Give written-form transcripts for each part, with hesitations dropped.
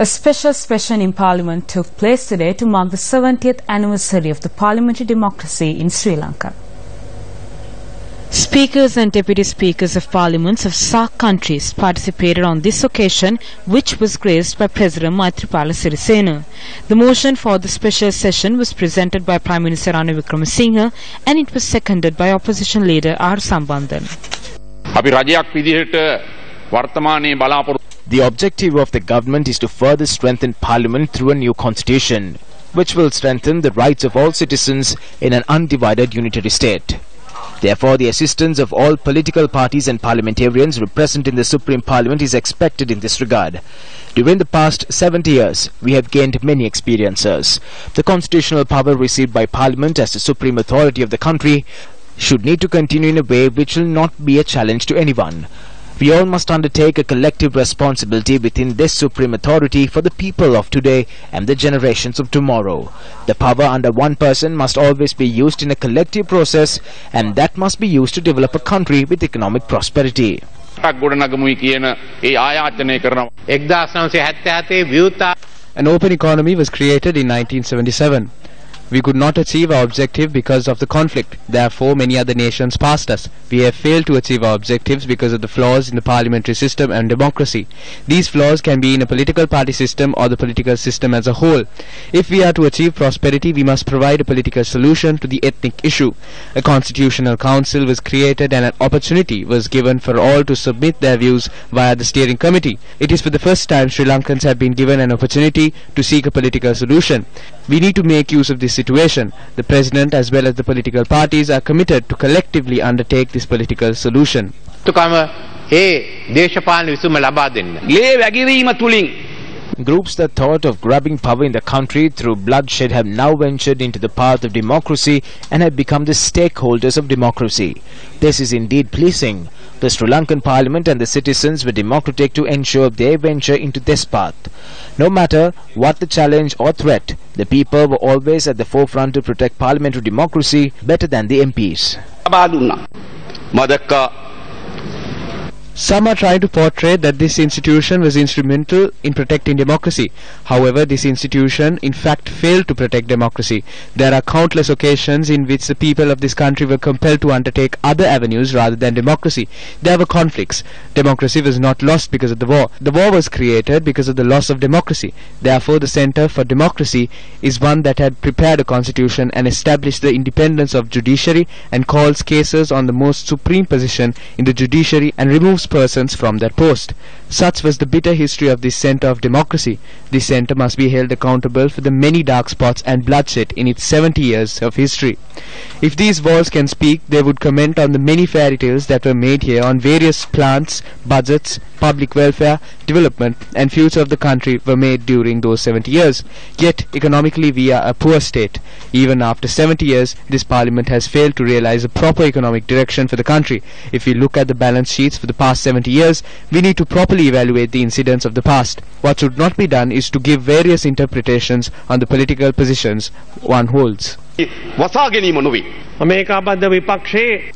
A special session in Parliament took place today to mark the 70th anniversary of the Parliamentary Democracy in Sri Lanka. Speakers and Deputy Speakers of Parliaments of SAARC countries participated on this occasion, which was graced by President Maithripala Sirisena. The motion for the special session was presented by Prime Minister Ranil Wickremesinghe and it was seconded by Opposition Leader R. Sambandhan. The objective of the government is to further strengthen Parliament through a new constitution, which will strengthen the rights of all citizens in an undivided unitary state. Therefore, the assistance of all political parties and parliamentarians represented in the Supreme Parliament is expected in this regard. During the past 70 years, we have gained many experiences. The constitutional power received by Parliament as the supreme authority of the country should need to continue in a way which will not be a challenge to anyone. We all must undertake a collective responsibility within this supreme authority for the people of today and the generations of tomorrow. The power under one person must always be used in a collective process, and that must be used to develop a country with economic prosperity. An open economy was created in 1977. We could not achieve our objective because of the conflict. Therefore, many other nations passed us. We have failed to achieve our objectives because of the flaws in the parliamentary system and democracy. These flaws can be in a political party system or the political system as a whole. If we are to achieve prosperity, we must provide a political solution to the ethnic issue. A constitutional council was created and an opportunity was given for all to submit their views via the steering committee. It is for the first time Sri Lankans have been given an opportunity to seek a political solution. We need to make use of this situation. The President as well as the political parties are committed to collectively undertake this political solution. Groups that thought of grabbing power in the country through bloodshed have now ventured into the path of democracy and have become the stakeholders of democracy. This is indeed pleasing. The Sri Lankan Parliament and the citizens were democratic to ensure they venture into this path. No matter what the challenge or threat, the people were always at the forefront to protect parliamentary democracy better than the MPs. Some are trying to portray that this institution was instrumental in protecting democracy. However, this institution in fact failed to protect democracy. There are countless occasions in which the people of this country were compelled to undertake other avenues rather than democracy. There were conflicts. Democracy was not lost because of the war. The war was created because of the loss of democracy. Therefore, the Centre for Democracy is one that had prepared a constitution and established the independence of judiciary and calls cases on the most supreme position in the judiciary and removes persons from their post. Such was the bitter history of this Centre of Democracy. This centre must be held accountable for the many dark spots and bloodshed in its 70 years of history. If these walls can speak, they would comment on the many fairy tales that were made here on various plans, budgets, public welfare, development and future of the country were made during those 70 years. Yet, economically we are a poor state. Even after 70 years, this Parliament has failed to realize a proper economic direction for the country. If we look at the balance sheets for the past 70 years, we need to properly evaluate the incidents of the past. What should not be done is to give various interpretations on the political positions one holds. I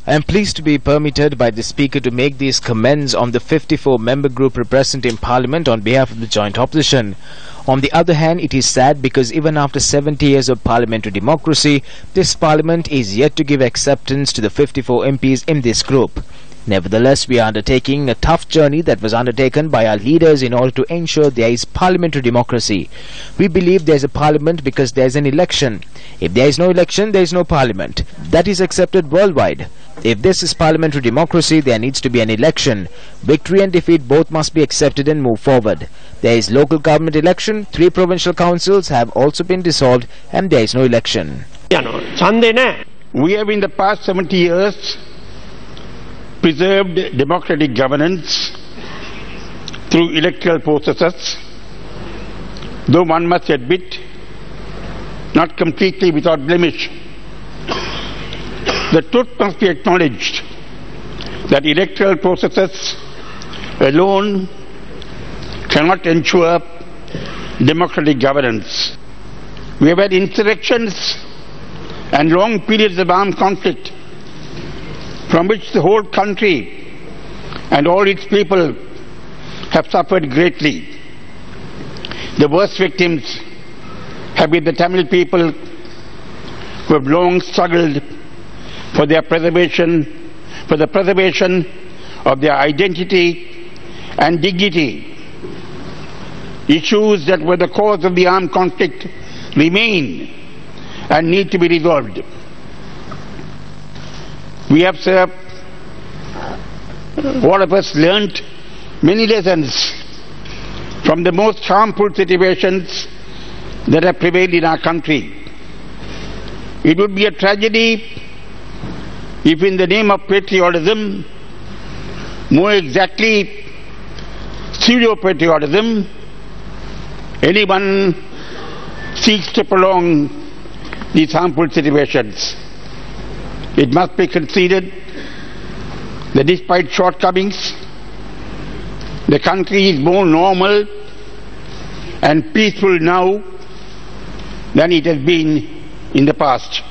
am pleased to be permitted by the Speaker to make these comments on the 54-member group represented in Parliament on behalf of the joint opposition. On the other hand, it is sad because even after 70 years of parliamentary democracy, this Parliament is yet to give acceptance to the 54 MPs in this group. Nevertheless, we are undertaking a tough journey that was undertaken by our leaders in order to ensure there is parliamentary democracy. We believe there is a parliament because there is an election. If there is no election, there is no parliament. That is accepted worldwide. If this is parliamentary democracy, there needs to be an election. Victory and defeat both must be accepted and move forward. There is local government election, 3 provincial councils have also been dissolved, and there is no election. We have in the past 70 years preserved democratic governance through electoral processes, though one must admit, not completely without blemish. The truth must be acknowledged that electoral processes alone cannot ensure democratic governance. We have had insurrections and long periods of armed conflict, from which the whole country and all its people have suffered greatly. The worst victims have been the Tamil people who have long struggled for the preservation of their identity and dignity. Issues that were the cause of the armed conflict remain and need to be resolved. We have, sir, all of us learnt many lessons from the most harmful situations that have prevailed in our country. It would be a tragedy if in the name of patriotism, more exactly pseudo-patriotism, anyone seeks to prolong these harmful situations. It must be conceded that despite shortcomings, the country is more normal and peaceful now than it has been in the past.